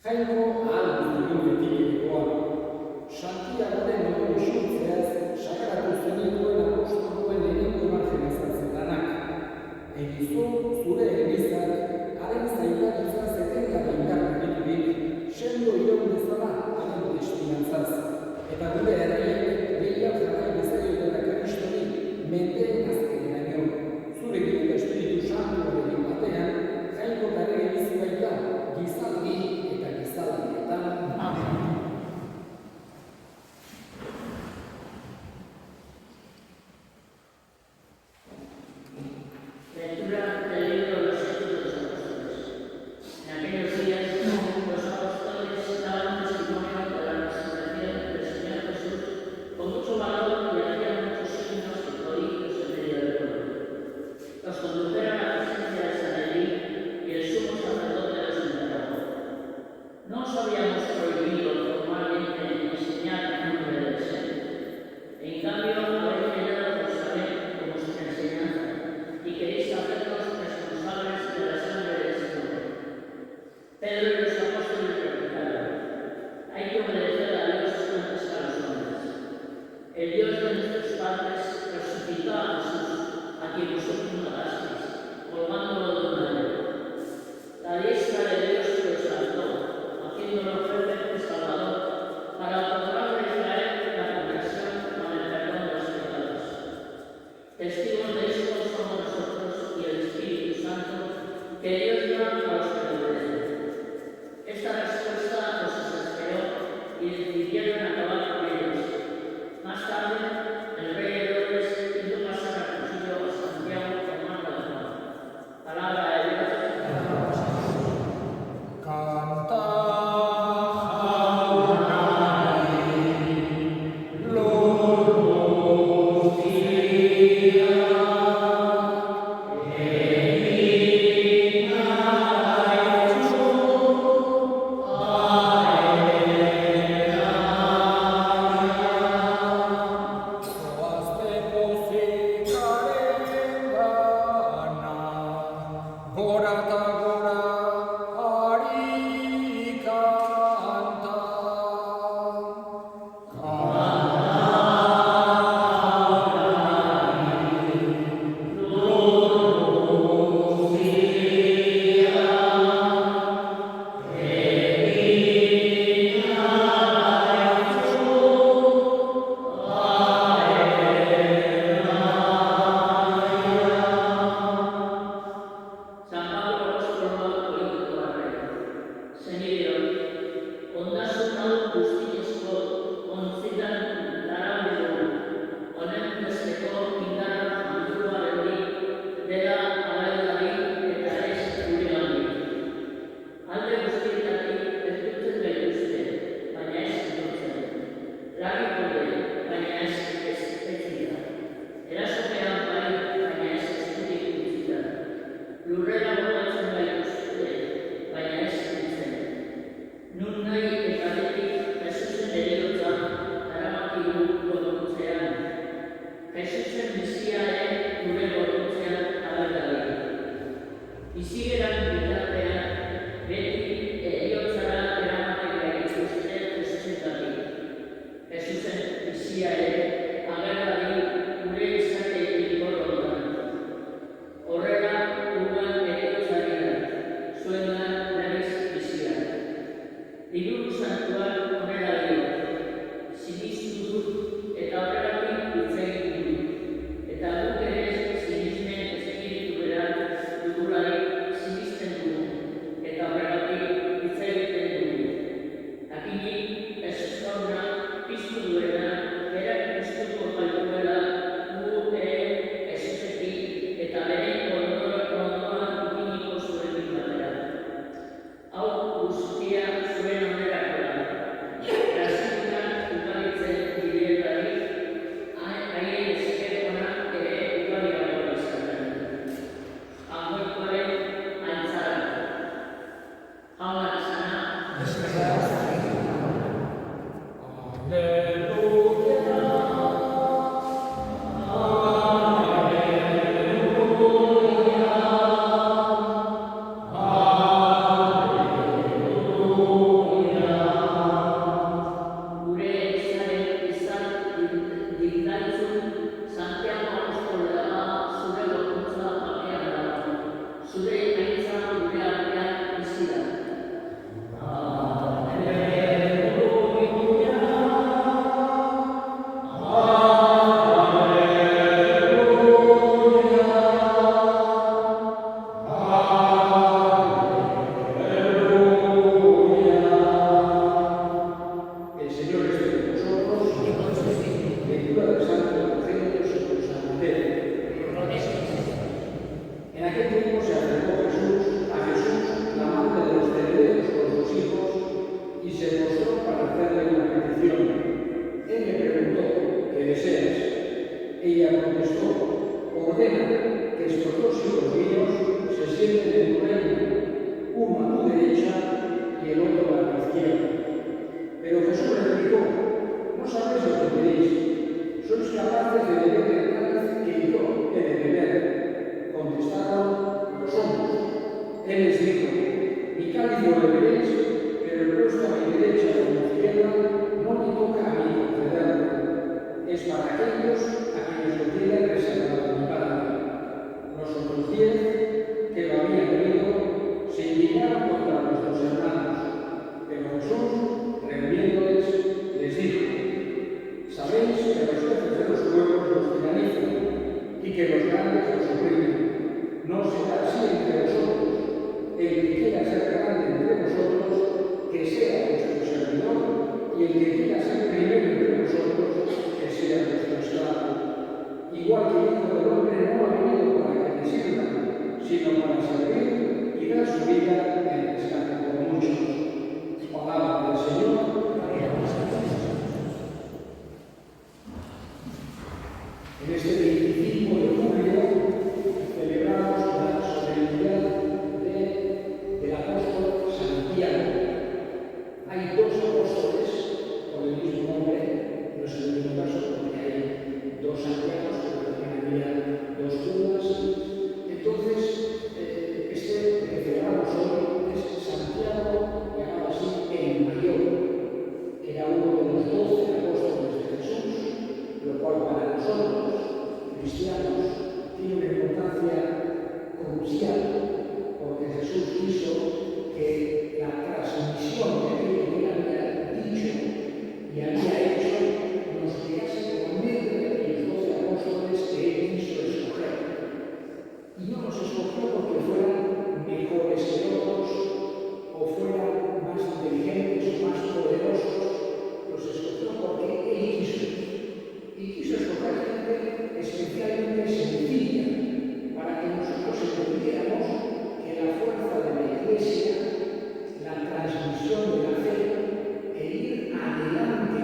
Jainko ahal guztien betikekoa. Santiagoren ondorio xurtzeaz sakratu zenituen apostoluen lehenengo ebangelizazio lanak. Egizu zure elizak haren zailakizaz etengabe indarrakiturik sendo iraun dezala haren testigantzaz. Eta gure herriek behiak jarrai bezaiotela Kristoni mendeen azkeneraino. Zurekin eta Espiritu Santuaren batean jainko garege bizi baita gizaldi eta gizaldietan. Amen. Lectura del libro de los Hechos de los Apóstoles. En aquellos días, los apóstoles daban testimonio de la resurrección del Señor Jesús con mucho valor y hacían muchos signos y prodigios en medio del pueblo. Los condujeron a la presencia de Sanedrín y el sumo sacerdote los interrogó. ¿No os habíamos prohibido formalmente enseñar en nombre del Señor? En cambio, habéis llenado Jerusalén con vuestra enseñanza y queréis hacernos responsables de la sangre de este hombre. Pedro y los apóstoles replicaron: hay que obedecer a Dios antes que a los hombres. El Dios de nuestros padres resucitó a Jesús, a quien vosotros matasteis, colgándolo de un madero. La diestra de Dios lo exaltó, haciéndolo fuerte y salvador, para otorgar a Israel la conversión con el perdón de los pecados. Testigos de esto somos nosotros y el Espíritu Santo que Dios da a los que le obedecen. Esta respuesta los exasperó y decidieron acabar con ellos. Más tarde, el rey Herodes hizo pasar a cuchillo a Santiago, hermano de Juan. Palabra de Dios. Eta guk ere sinismen espiritu berak dugularik sinisten dugu. Él les dijo: mi cáliz lo beberéis, pero el puesto a mi derecha o a mi izquierda no me toca a mí concederlo. Es para aquellos a quienes lo tiene reservado mi Padre. Los otros 10, que lo habían oído, se indignaron contra los dos hermanos. Pero Jesús, reuniéndoles, les dijo: sabéis que los jefes de los pueblos los tiranizan y que los grandes los oprimen. No será así entre vosotros. El que quiera ser grande entre vosotros, que sea vuestro servidor, y el que quiera ser primero entre vosotros, que sea vuestro esclavo. Igual que el Hijo del Hombre no ha venido para que le sirvan, sino para servir y dar su vida en rescate por muchos. Palabra del Señor. En este 25 de julio celebramos la solemnidad del apóstol Santiago. Hay dos apóstoles con el mismo nombre, no es el mismo caso porque hay dos Santiagos, pero también había dos Judas. Entonces, este que celebramos hoy es Santiago, llamado así el Mayor, que era uno de los 12 apóstoles de Jesús, lo cual para nosotros, cristianos, tiene una importancia crucial, porque Jesús quiso que la transmisión de aquello que él había dicho y había hecho nos quedase por medio de aquellos 12 apóstoles que él quiso escoger. Y no los escogió porque fueran mejores que otros o fueran más inteligentes o más poderosos, los escogió porque él quiso. Y quiso escoger gente especialmente sencilla para que nosotros entendiéramos que la fuerza de la Iglesia, la transmisión de la fe e ir adelante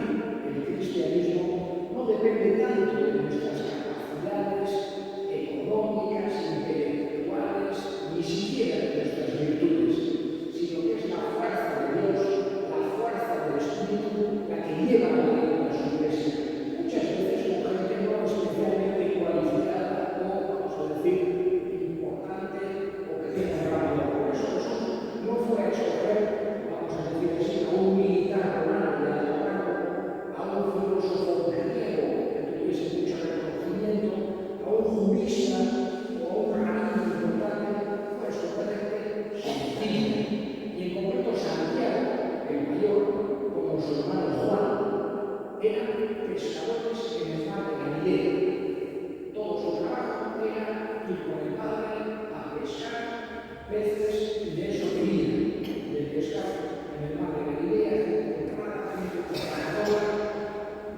el cristianismo no depende tanto de nuestras capacidades económicas, intelectuales, ni siquiera de nuestras virtudes, sino que es la fuerza de Dios, la fuerza del Espíritu, la que lleva adelante a su Iglesia. Muchas veces con gente no especialmente cualificada o, vamos a decir, importante o que tenga rápido. Por eso Jesús no fue a escoger, vamos a decir así, a un militar romano de alto rango, a un filósofo griego que tuviese mucho reconocimiento, a un jurista o a un rabino importante, fue a escoger gente sencilla. Y en concreto Santiago, el Mayor, como su hermano Juan, eran pescadores en el mar de Galilea. Todo su trabajo era ir con el Padre a pescar peces y de eso vivían, del pescar en el mar de Galilea, gente honrada, gente trabajadora.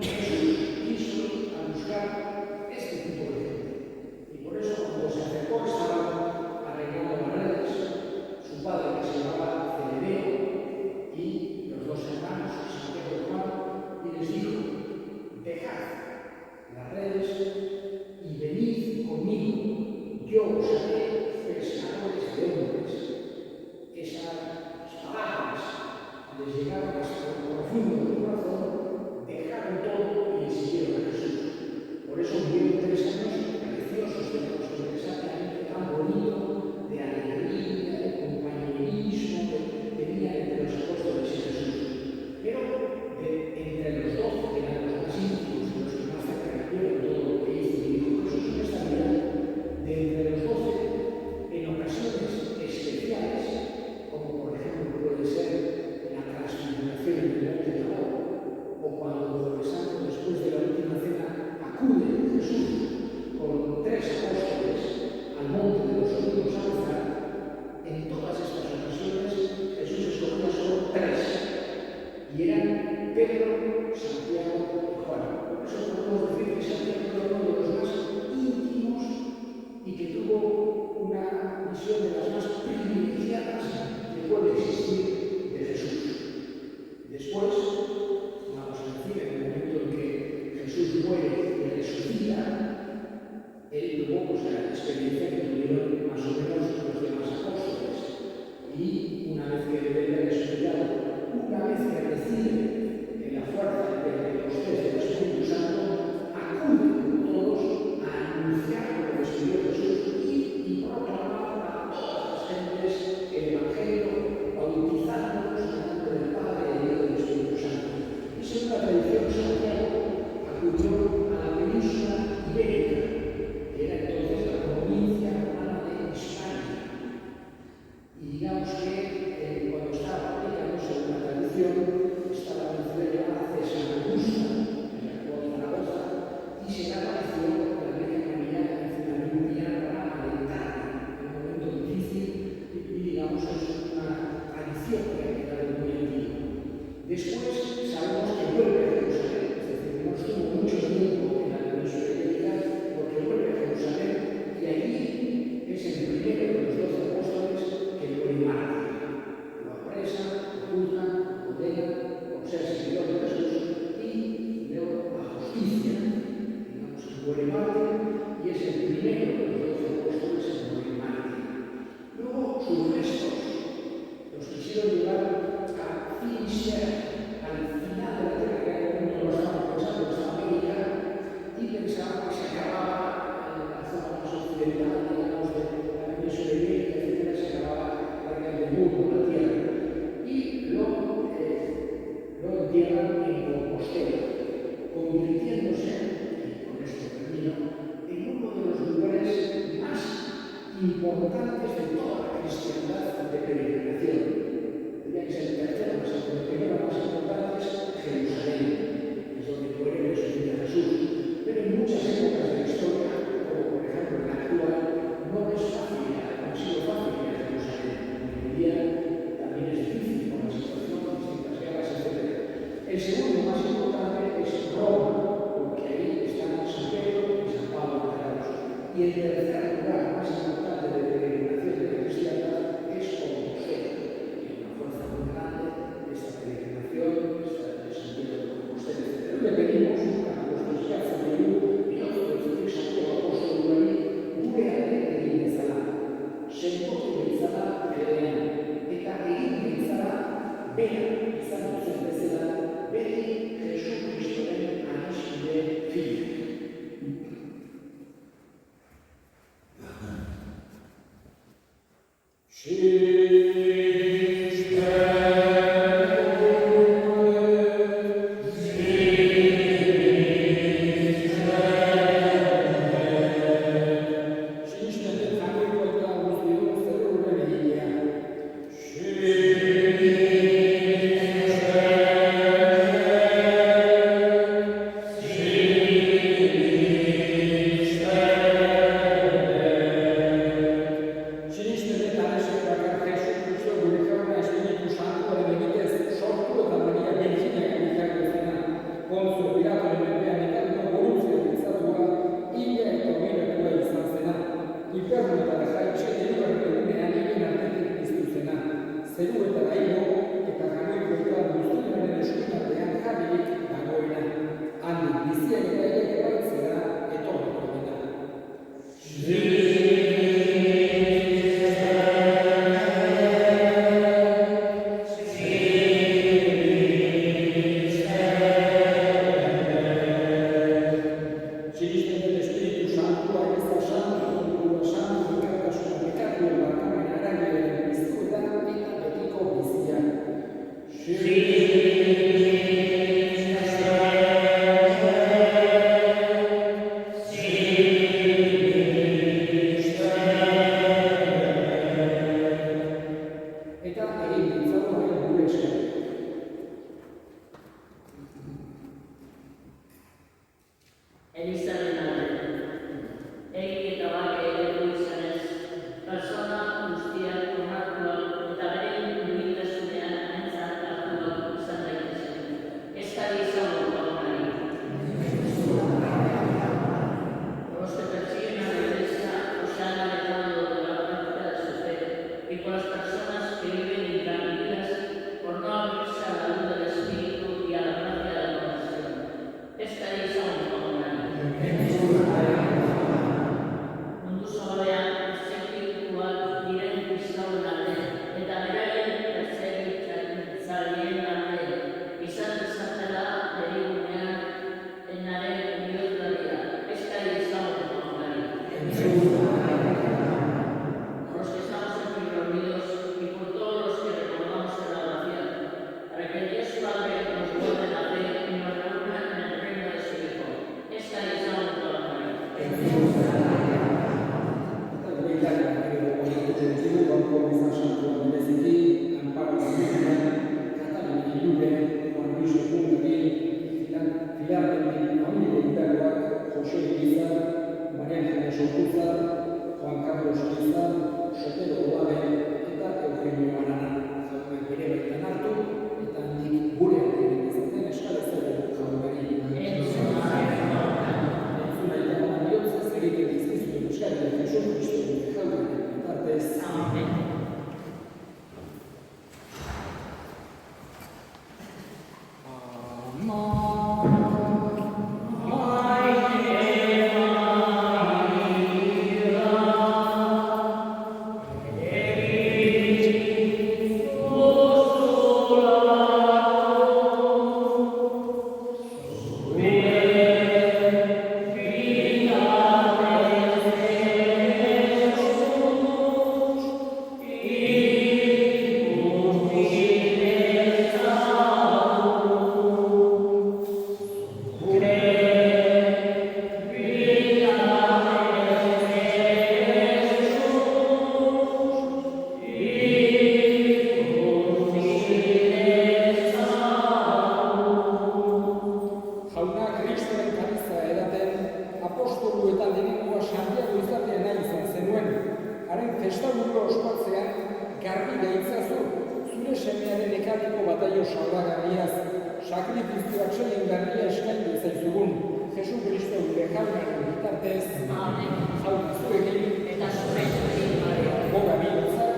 Y Jesús quiso a buscar este tipo de gente. Y por eso cuando se acercó estaban arreglando las redes, su padre que se llamaba Zebedeo y los dos hermanos, Santiago y Juan, y les dijo: dejad las redes y venid conmigo, yo os haré pescadores de hombres. Esas palabras les llegaron hasta lo profundo del corazón, dejaron todo y siguieron a Jesús. Por eso vivieron 3 años digamos que cuando estaba aplicándose una tradición, estaba en Venezuela hace San Augusto, en la actual Zaragoza, y se le apareció la Virgen María encima de un día para alentarle en un momento difícil y digamos es una tradición que ha quedado muy antigua. Después sabemos que vuelve a Jerusalén, es decir, no estuvo mucho tiempo en la península ibérica porque vuelve a Jerusalén y allí es el primero de los 12 apóstoles que lo mártir. Lo apresa, lo juzgan, lo condenan por ser seguidor de Jesús y luego a justicia. Digamos que muere mártir y es el primero de los 12 apóstoles en morir mártir. Luego sus restos los quisieron llevar a Finisterre, al final de la tierra, que era el mundo bastante pensado, estaba América, y pensaban que se acababa en la zona más occidental, digamos, de la península ibérica, etc., se acababa el mundo, la tierra. Y lo entierran en Compostela, convirtiéndose, y con esto termino, en uno de los lugares más importantes de toda la cristiandad de peregrinación. Tendría que ser el tercero más importante, el primero más importante es Jerusalén, que es donde muere el Señor Jesús. Pero en muchas épocas de la historia, como por ejemplo en la actual, no es fácil, no ha sido fácil ir a Jerusalén. Hoy en día también es difícil por la situación, distintas guerras, etc. El segundo más importante es Roma, porque ahí están San Pedro y San Pablo enterrados. Y el tercer lugar más importante de peregrinación de la cristiandad es Compostela. Tiene una fuerza muy grande esta peregrinación, esta de Santiago de Compostela, etc. Le pedimos a nuestros jefes de Dios, Santiago Apóstol María, gurearen egin dezala. Sendotu betzala berean, eta egin betzala bera izan duzen bezala, beti Jesu Kristoren aniskide fide. Los que estamos aquí reunidos y por todos los mekaliko bataio salbagarriaz, sakrifizioak soilen berria eskaini zaizugun, Jesu Kristo gure jaunaren bitartez, jauna zuekin, eta zurekin goga bihotzak,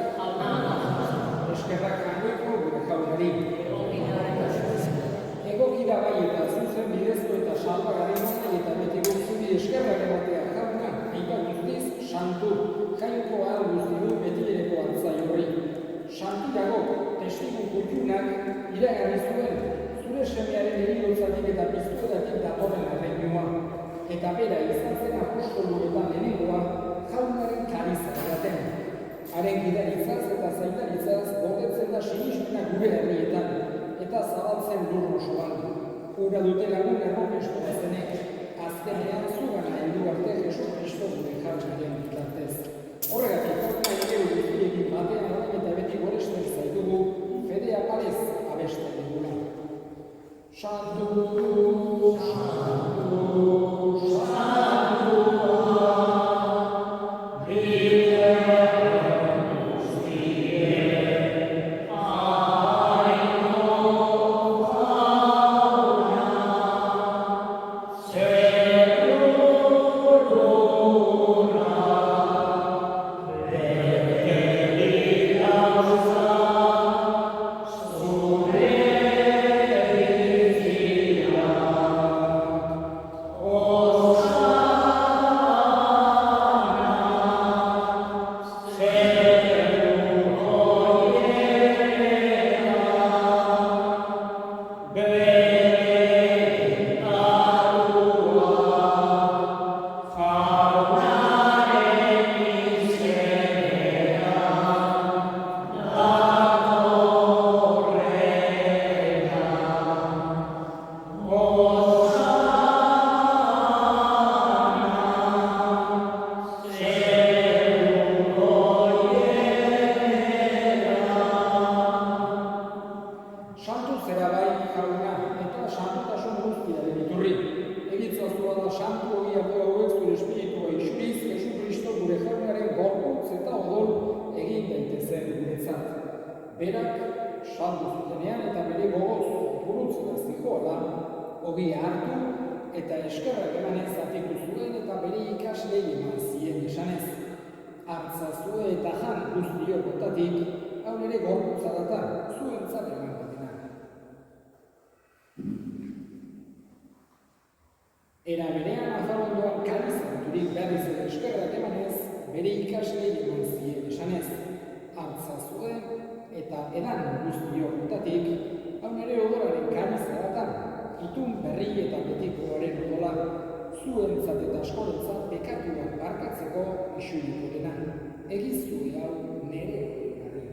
eskerrak jangoiko gure jaunari. Egokira bai eta zuzen bidezko eta salbagarri nahi eta beti guzturi eskerrak ematea jauna, aipa guztiz, santu, jaioko ahal guztiru beti ereko antzai horri. Santurago, testigu kutxunak iragarri zuen, zure semearen erigotzatik eta piztueratik datorren erregioa, eta bera izan zen apostoluetan lehenengoa, jaunaren kariza eraten. Haren gidaritzaz eta zaitaritzaz gordetzen da sinismena gure herrietan, eta zabaltzen lur osoan. Ura dute lagun errokestu bazenek, azkenean zugana heldu arte Jesu Kristo gure jaunaren bitartez. Horregatik, jauna egeu guztiekin batean horren eta beti goresten zaitugu, fedea parez abesten dugula. Santu, santu, santua, Era berean azarondoan karizaturik berriz ere eskerrak emanez, bere ikaslei eman zien esanez. Hartza zuen eta edan guztiotatik, haun ere odoraren karizaratan, itun berri eta betikoaren odola, zuentzat eta askorentzat bekatuak barkatzeko isuriko dena. Egizu hau nere garri.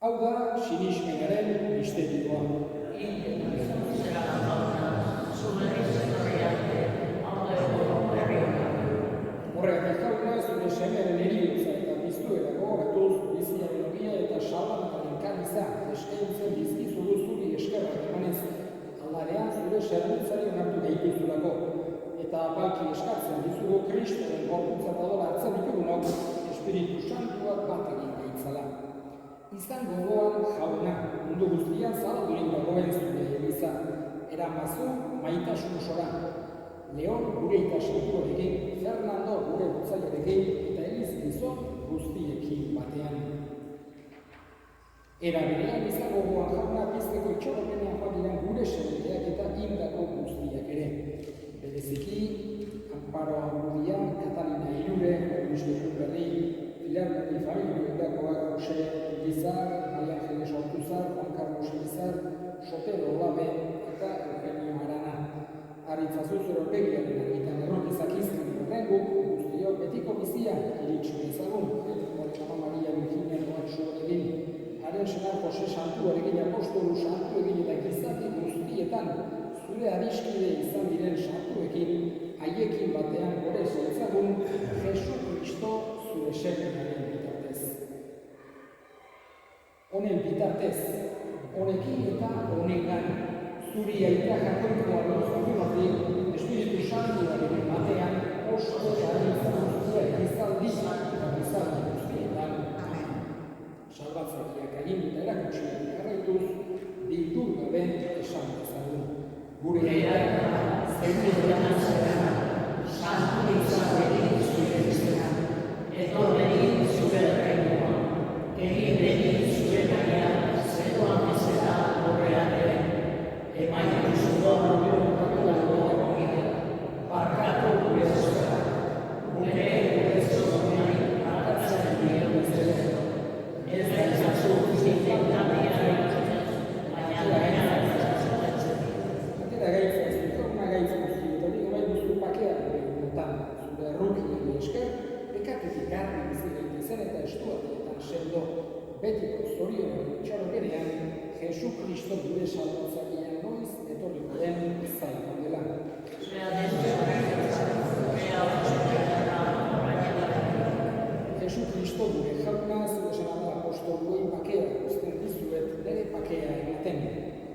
Hau da, sinismenaren misterioa. Horregatik jauna, zure semearen eriotza eta piztuera gogoratuz, biziaren ogia eta salbanataren kariza eskaintzen dizkizugu zuri eskerrak emanez, aldarean zure zerbitzari onartu gaituzulako, eta apalki eskartzen dizugu Kristoren gorputza eta dola hartzen ditugunok, Espiritu Santuak bat egin gaitzala. Izan gogoan jauna, mundu guztian zabaldurik dagoen zure Eliza, eramazu maitasun osora. Leon gure itasantuarekin, Fernando gure butzaiarekin, eta Eliz gizon guztiekin batean. Era berean izan gogoan jauna pizteko itxoropenean joan diren gure semeak eta indako guztiak ere. Bereziki, Amparo Agudia, Katalina Irure, Luis Berri, Pilar Berri familia indakoak Jose Elizar, Maria Angeles Ortuzar, Juan Carlos Elizar, Sotero Olabe eta Eugenio Arana. Aritzazu zeropegiaren argitan errotizak izan horrenguk, guztiok betiko bizia iritsu ezagun, Mama Maria Virginia Noatxo egin, haren senar Jose Santuarekin apostolu santu egin eta gizati guztietan, zure adiskide izan diren santuekin, haiekin batean gorez ezagun, Jesu Kristo zure semenaren bitartez. Honen bitartez, honekin eta honengan, zuri aita jakoikoa lortu batik, Espiritu Santuaren batean, oso gari izan txoro berean, Jesu Kristo gure salbatzailea noiz etorriko den zaiko dela. Jesu Kristo gure jauna zure esan apostoluei bakea uzten dizuet nire bakea ematen.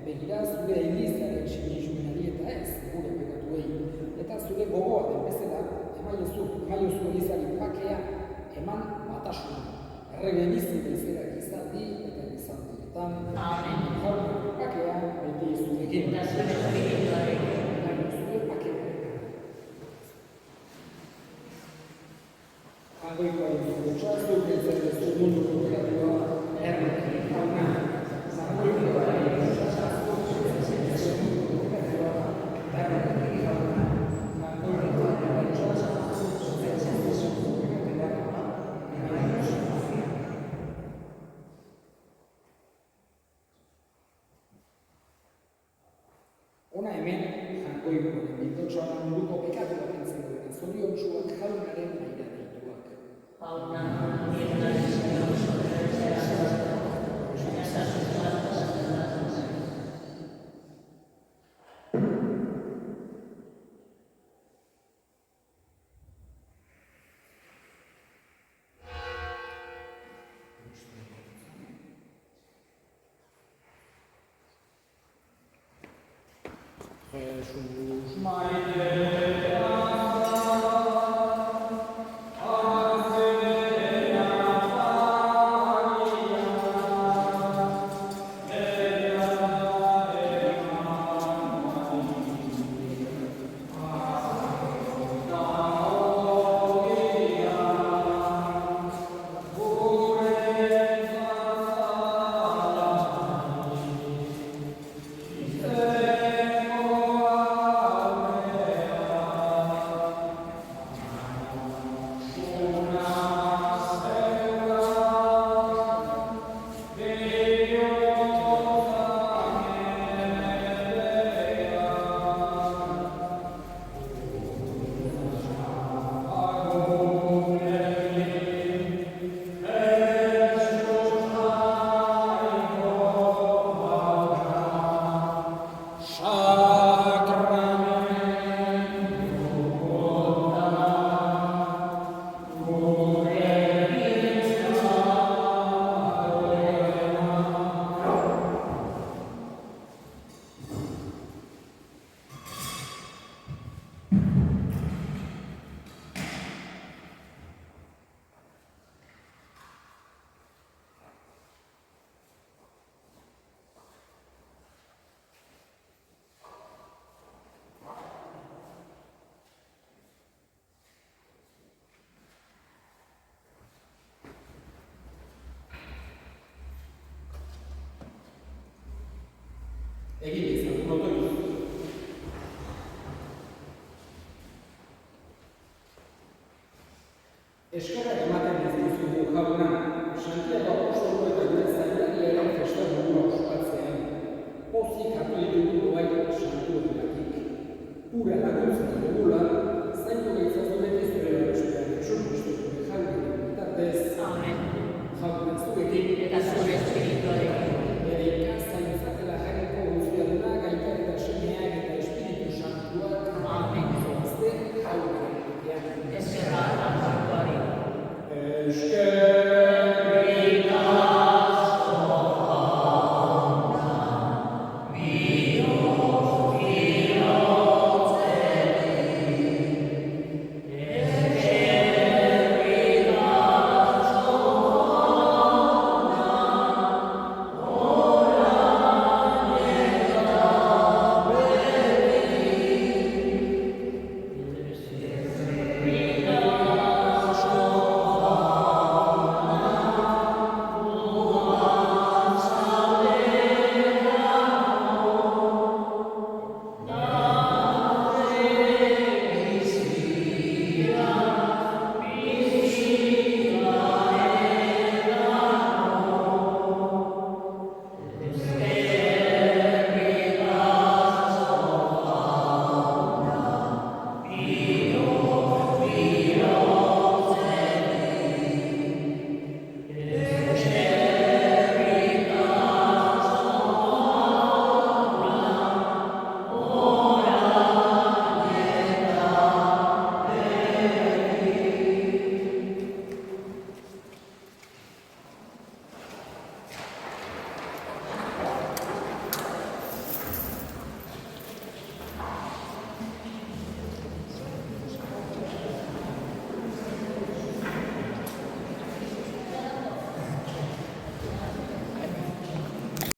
Begira zure Elizaren sinismenari eta ez gure pekatuei. Eta zure gogoa den bezala, emaiozu Elizari bakea eman batasuna. Errege bizi bezerak izaldi eta izaldietan. Amen. Jauna bakea beti zurekin. Zure bakea. Angoikoa dugu txastu, biltzen duzu mundu kooperatua, errege jauna. Angoikoa dugu txastu, biltzen duzu mundu kooperatua, errege jauna. Angoikoa dugu txastu, biltzen duzu mundu kooperatua, errege jauna. Hona hemen, Angoikoaren bildotxoan munduko pekatu batentzen duen zoriontsuak jaunaren naira deituak. Jesús maite egin izan protoiz. Eskerrak ematen ez dizugu jauna, Santiago apostolu eta gure zailari ere festa dugula ospatzean. Pozik hartu ditugu doai santuengatik. Ura laguntzen dugula,